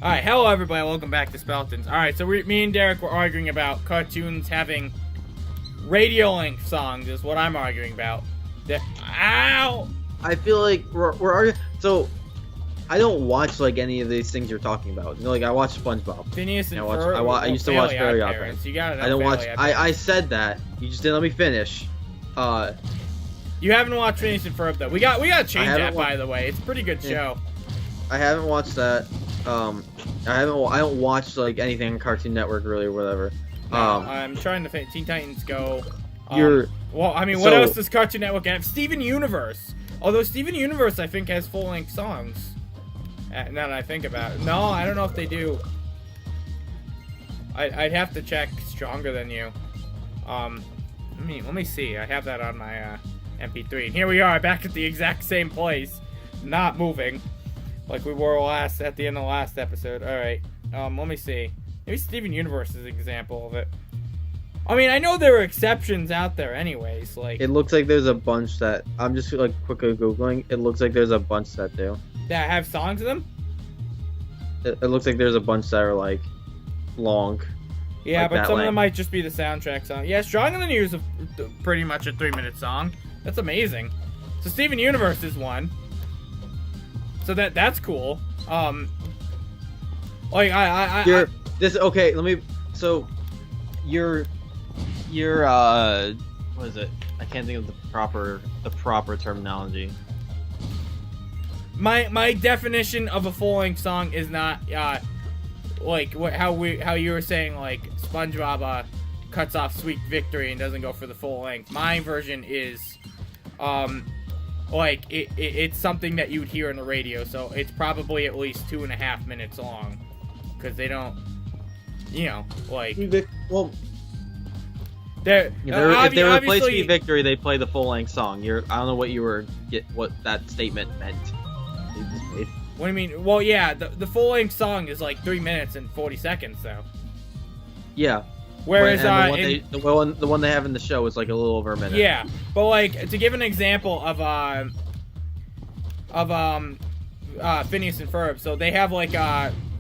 Alright, hello everybody, welcome back to Speletons. Alright, so me and Derek were arguing about cartoons having radio length songs, is what I'm arguing about. Ow! I feel like we're arguing. So, I don't watch like any of these things you're talking about. You know, like I watch SpongeBob. Phineas and Ferb. I used to watch Fairly Odd Parents. You got it. I don't watch. I said that. You just didn't let me finish. You haven't watched Phineas and Ferb though. We gotta change that, by the way. It's a pretty good show. I haven't watched that. I don't watch like anything on Cartoon Network really or whatever. No, I'm trying to think. Teen Titans Go. Well, I mean, what else does Cartoon Network have? Steven Universe. Although Steven Universe, I think, has full-length songs. Now that I think about it. No, I don't know if they do. I'd have to check Stronger Than You. Let me see. I have that on my MP3. And here we are, back at the exact same place. Not moving. Like we were at the end of the last episode. Alright. Let me see. Maybe Steven Universe is an example of it. I mean, I know there are exceptions out there anyways, like... It looks like there's a bunch that... I'm just, like, quickly Googling. It looks like there's a bunch that do. That have songs in them? It looks like there's a bunch that are, like, long. Yeah, like but some of them might just be the soundtrack song. Yeah, Stronger Than You is pretty much a 3-minute song. That's amazing. So Steven Universe is one. So that's cool. Like okay, let me. So, you're what is it? I can't think of the proper terminology. My definition of a full-length song is not like how you were saying, like SpongeBob cuts off Sweet Victory and doesn't go for the full length. My version is like it's something that you'd hear on the radio, so it's probably at least 2.5 minutes long, because they don't, you know, like. Well, if they replace Sweet Victory, they play the full length song. I don't know what that statement meant. What do you mean? Well, yeah, the full length song is like 3 minutes and 40 seconds, though. Yeah. Whereas the one they have in the show is like a little over a minute. Yeah, but like to give an example of Phineas and Ferb, so they have like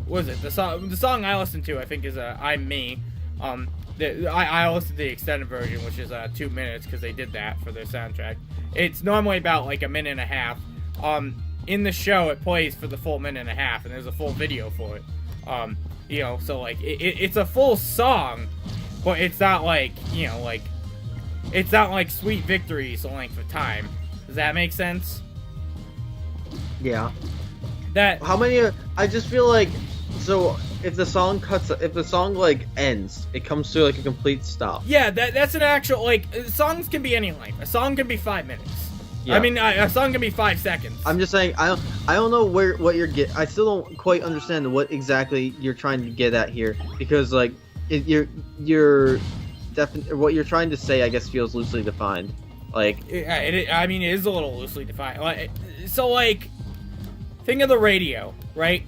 what is it? The song I listen to, I think, is I'm Me. I listened to the extended version, which is 2 minutes, because they did that for their soundtrack. It's normally about like 1.5 minutes. In the show, it plays for the full 1.5 minutes, and there's a full video for it. You know, so like it's a full song, but it's not like, you know, like it's not like Sweet Victory's length of time. Does that make sense? Yeah. How many? I just feel like, so if the song like ends, it comes to like a complete stop. Yeah, that's an actual, like, songs can be any length. A song can be 5 minutes. Yeah. I mean, a song can be 5 seconds. I'm just saying, I don't know what you're I still don't quite understand what exactly you're trying to get at here, because like what you're trying to say, I guess, feels loosely defined. Like, I mean, it is a little loosely defined. Like, so like, think of the radio, right?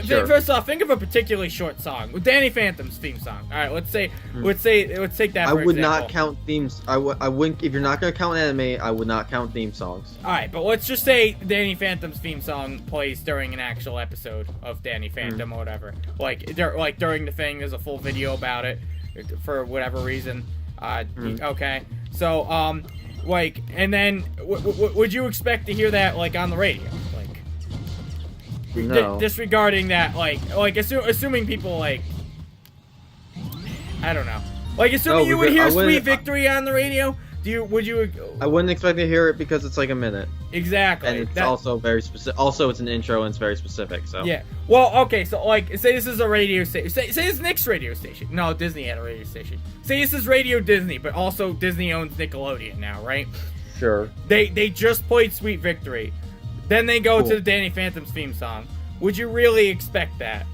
Sure. First off, think of a particularly short song. With Danny Phantom's theme song. All right, let's take that. I would not count themes. I wouldn't. If you're not gonna count anime, I would not count theme songs. All right, but let's just say Danny Phantom's theme song plays during an actual episode of Danny Phantom or whatever. Like during the thing, there's a full video about it for whatever reason. Okay, so like, and then would you expect to hear that like on the radio? No. Disregarding that, like assuming people, like, I don't know, like, assuming you would hear Sweet Victory on the radio, would you? I wouldn't expect to hear it, because it's like a minute. Exactly. And it's also very specific. Also, it's an intro and it's very specific. So. Yeah. Well, okay. So, like, say this is a radio station. Say this Nick's radio station. No, Disney had a radio station. Say this is Radio Disney, but also Disney owns Nickelodeon now, right? Sure. They just played Sweet Victory. Then they go to the Danny Phantom's theme song. Would you really expect that?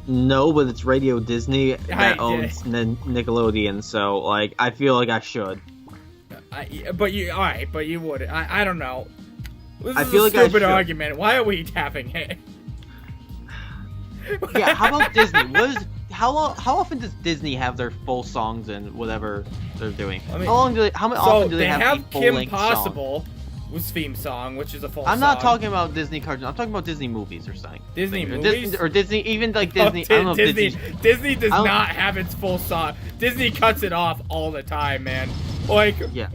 No, but it's Radio Disney that owns Nickelodeon, so like I feel like I should. But you would. I don't know. This is feel a like stupid argument. Why are we having it? Yeah, how about Disney? How often does Disney have their full songs in whatever they're doing? I mean, how often do they have a full-length Kim Possible. song? theme song, which is a full I'm song. not talking about Disney cartoons. I'm talking about Disney movies or something. Disney Or movies? or Disney, even like Disney. Oh, I don't know if Disney does I don't- not have its full song. Disney cuts it off all the time, man. Like, Yeah.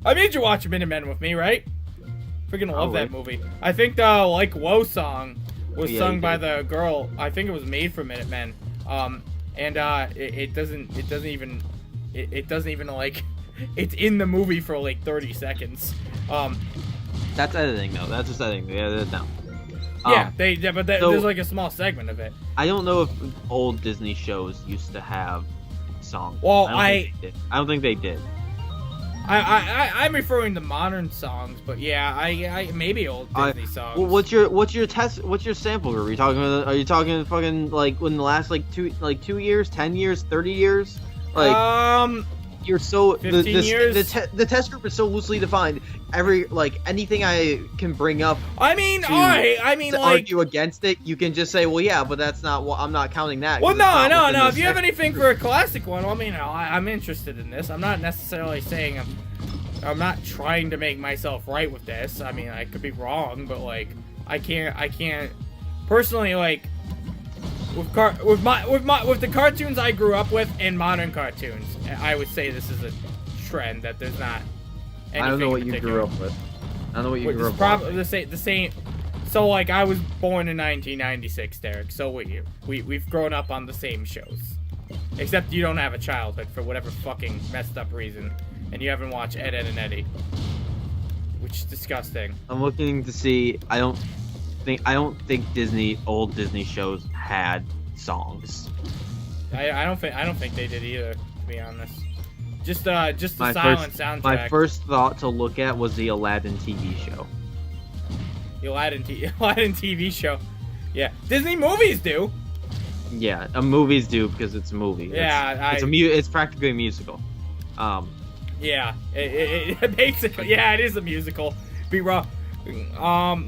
I made you watch Minutemen with me, right? Freaking love that movie. I think the Like Whoa song was sung by the girl. I think it was made for Minutemen. And it doesn't even like, it's in the movie for like 30 seconds. That's editing though. That's just editing. Yeah, no. But there's like a small segment of it. I don't know if old Disney shows used to have songs. Well, I don't think they did. I'm referring to modern songs, but yeah, I maybe old Disney songs. Well, what's your sample group? Are you talking fucking like in the last like 2 years, 10 years, 30 years? Like you're so 15 years? The test group is so loosely defined. Anything I can bring up. I mean, like argue against it, you can just say, well, yeah, but that's not what I'm not counting that. Well, no. If you have anything for a classic one, well, I mean, I'm interested in this. I'm not necessarily saying I'm not trying to make myself right with this. I mean, I could be wrong, but like, I can't personally like. With the cartoons I grew up with and modern cartoons, I would say this is a trend that there's not anything. I don't know what you particular. grew up with. I don't know what you grew up with. Probably the same. So like I was born in 1996, Derek. So were you. We've grown up on the same shows, except you don't have a childhood for whatever fucking messed up reason, and you haven't watched Ed, Ed and Eddie, which is disgusting. I'm looking to see. I don't think old Disney shows had songs. I don't think they did either, to be honest. Just the silent soundtrack. My first thought to look at was the Aladdin TV show. The Aladdin TV show. Yeah, Disney movies do. Yeah, movies do because it's a movie. Yeah, it's practically a musical. Yeah, it basically, yeah, it is a musical. Be wrong.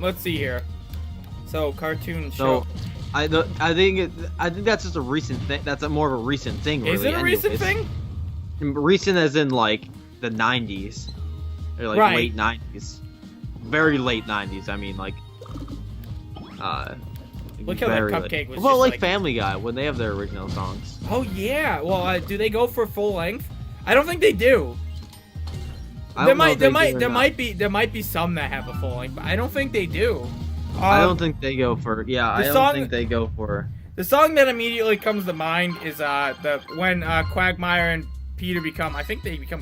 Let's see here. So cartoon show. So, I think that's just a recent thing. That's more of a recent thing. Really, is it a recent thing? Recent as in like the 90s, or like late 90s, very late 90s. I mean like, look how that Cupcake was. Well, like Family Guy when they have their original songs. Oh yeah. Well, do they go for full length? I don't think they do. There might be some that have a full length, but I don't think they do. I don't think they go for. Yeah, I don't think they go for. The song that immediately comes to mind is when Quagmire and Peter become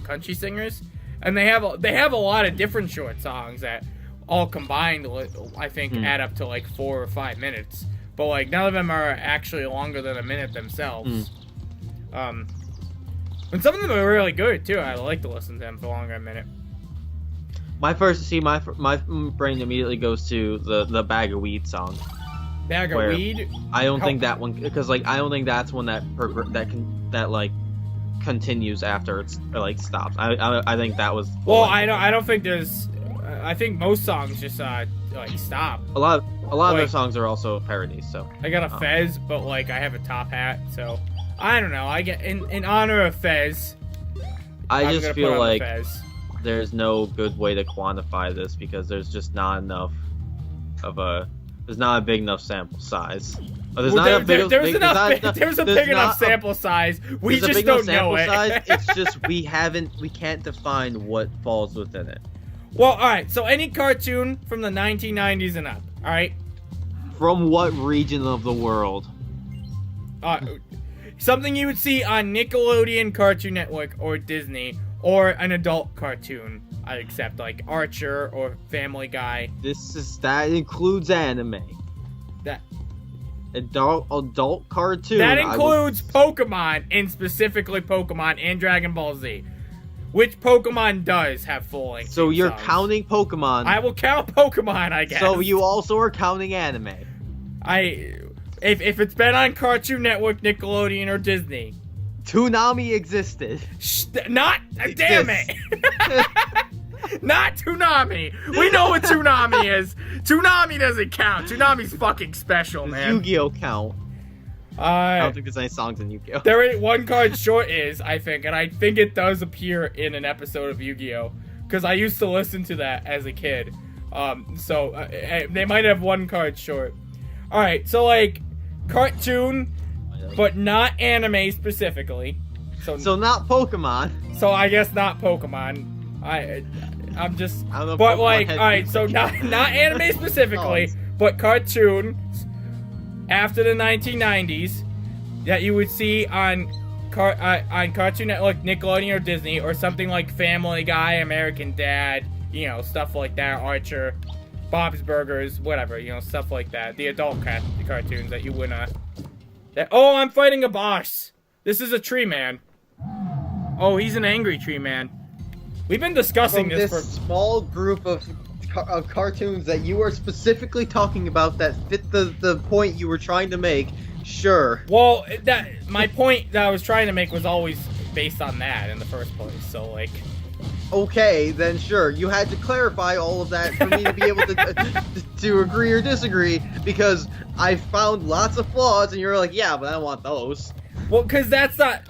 country singers, and they have a lot of different short songs that all combined I think add up to like 4 or 5 minutes, but like none of them are actually longer than a minute themselves. And some of them are really good too. I like to listen to them for longer than a minute. My brain immediately goes to the Bag of Weed song. Bag of Weed. I don't think that one, because like I don't think that's one that continues after it's like stops. I think that was. Well, I don't think there's. I think most songs just like stop. A lot of their songs are also parodies. So I got a Fez, but like I have a top hat, so I don't know. I get in honor of Fez. I just feel like there's no good way to quantify this because there's just not enough of a. There's not a big enough sample size. There's a big enough sample size. We just don't know it. It's just we can't define what falls within it. Well, all right. So any cartoon from the 1990s and up. All right. From what region of the world? Something you would see on Nickelodeon, Cartoon Network, or Disney, or an adult cartoon. I accept like Archer or Family Guy. That includes anime. That adult cartoon. That includes Pokemon, and specifically Pokemon and Dragon Ball Z. Which Pokemon does have full length? So you're songs. counting Pokemon. I will count Pokemon, I guess. So you also are counting anime. If it's been on Cartoon Network, Nickelodeon, or Disney. Toonami existed. Damn it! Not Toonami. We know what Toonami is. Toonami doesn't count. Toonami's fucking special, man. Yu-Gi-Oh count. I don't think there's any songs in Yu-Gi-Oh. There is one card short is, I think, and I think it does appear in an episode of Yu-Gi-Oh, because I used to listen to that as a kid. So they might have one card short. All right, so like cartoon, but not anime specifically. So not Pokemon. So I guess not Pokemon. I'm just. I don't know. But like, all right, so not anime specifically, but cartoons after the 1990s that you would see on Cartoon Network, Nickelodeon, or Disney, or something like Family Guy, American Dad, you know, stuff like that, Archer, Bob's Burgers, whatever, you know, stuff like that. The adult cartoons that you wouldn't. Oh, I'm fighting a boss. This is a tree man. Oh, he's an angry tree man. We've been discussing this for small group of cartoons that you are specifically talking about that fit the point you were trying to make. Sure. Well, my point that I was trying to make was always based on that in the first place. So like. Okay, then sure. You had to clarify all of that for me to be able to agree or disagree, because I found lots of flaws, and you're like, yeah, but I don't want those. Well, because that's not.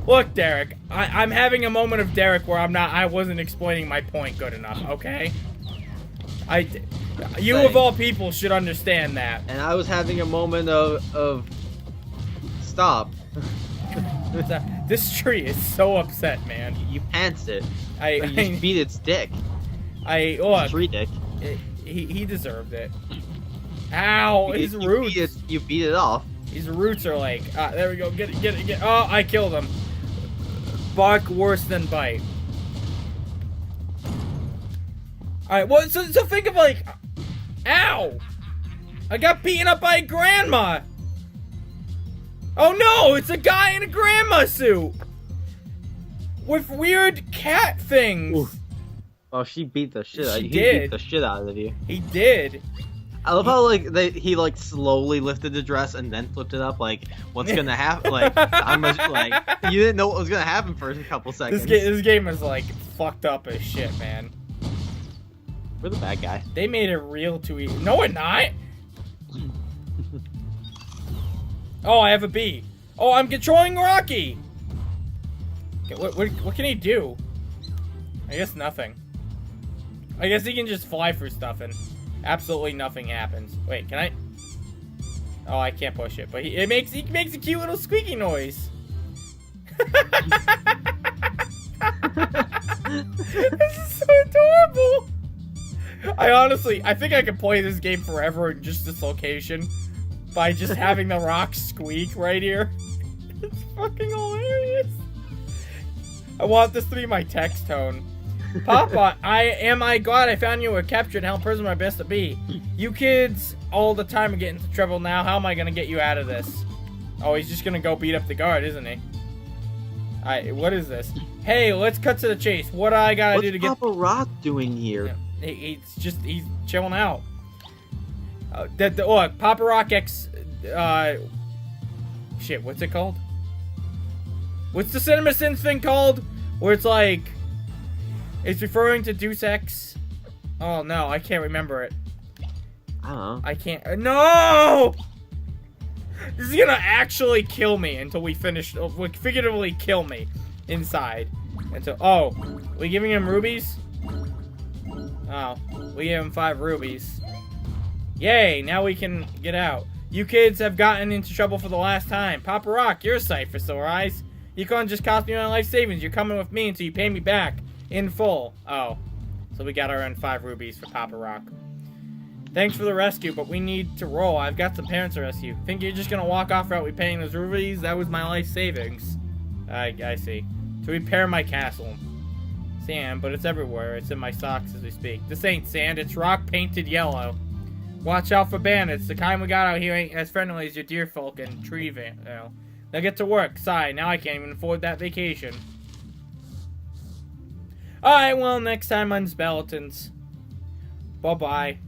Look, Derek, I'm having a moment of Derek where I wasn't explaining my point good enough, okay? You of all people should understand that. And I was having a moment of stop. This tree is so upset, man. You pantsed it. You just beat its dick. Look. Tree dick. He deserved it. Ow, his roots. You beat it off. His roots are like, there we go, get it. Oh, I killed him. Bark worse than bite. Alright, well, so think of like, ow! I got beaten up by a grandma! Oh no, it's a guy in a grandma suit! With weird cat things! Oof. Oh, she beat the shit out of you. He did. Beat the shit out of you. He did. I love how he slowly lifted the dress and then flipped it up. Like, what's gonna happen? Like, you didn't know what was gonna happen for a couple seconds. This game is like fucked up as shit, man. We're the bad guy. They made it real too easy. No, we're not. Oh, I have a bee. Oh, I'm controlling Rocky. Okay, what can he do? I guess nothing. I guess he can just fly through stuff and absolutely nothing happens. Wait, can I? Oh, I can't push it, but he makes a cute little squeaky noise. This is so adorable. I think I could play this game forever in just this location by just having the rock squeak right here. It's fucking hilarious. I want this to be my text tone. Papa, I glad I found you were captured and how person my best to be. You kids all the time are getting into trouble now. How am I gonna get you out of this? Oh, he's just gonna go beat up the guard, isn't he? Alright, what is this? Hey, let's cut to the chase. What do I gotta do to get... What's Papa Rock doing here? Yeah, he's chilling out. Look, Papa Rock X... shit, what's it called? What's the Cinema Sins thing called? Where it's like... It's referring to Deus Ex. Oh no, I can't remember it. I don't know. I can't. No! This is gonna actually kill me until we finish. Figuratively kill me inside. Until. Oh, we giving him rubies? Oh, we gave him 5 rubies. Yay! Now we can get out. You kids have gotten into trouble for the last time. Papa Rock, you're a sight for sore eyes. You can't just cost me my life savings. You're coming with me until you pay me back. In full. Oh. So we got our own 5 rubies for Papa Rock. Thanks for the rescue, but we need to roll. I've got some parents to rescue. Think you're just gonna walk off without me paying those rubies? That was my life savings. I see. To repair my castle. Sand, but it's everywhere. It's in my socks as we speak. This ain't sand, it's rock painted yellow. Watch out for bandits. The kind we got out here ain't as friendly as your deer folk and tree now get to work. Sigh, now I can't even afford that vacation. Alright, well, next time on Speletons. Bye-bye.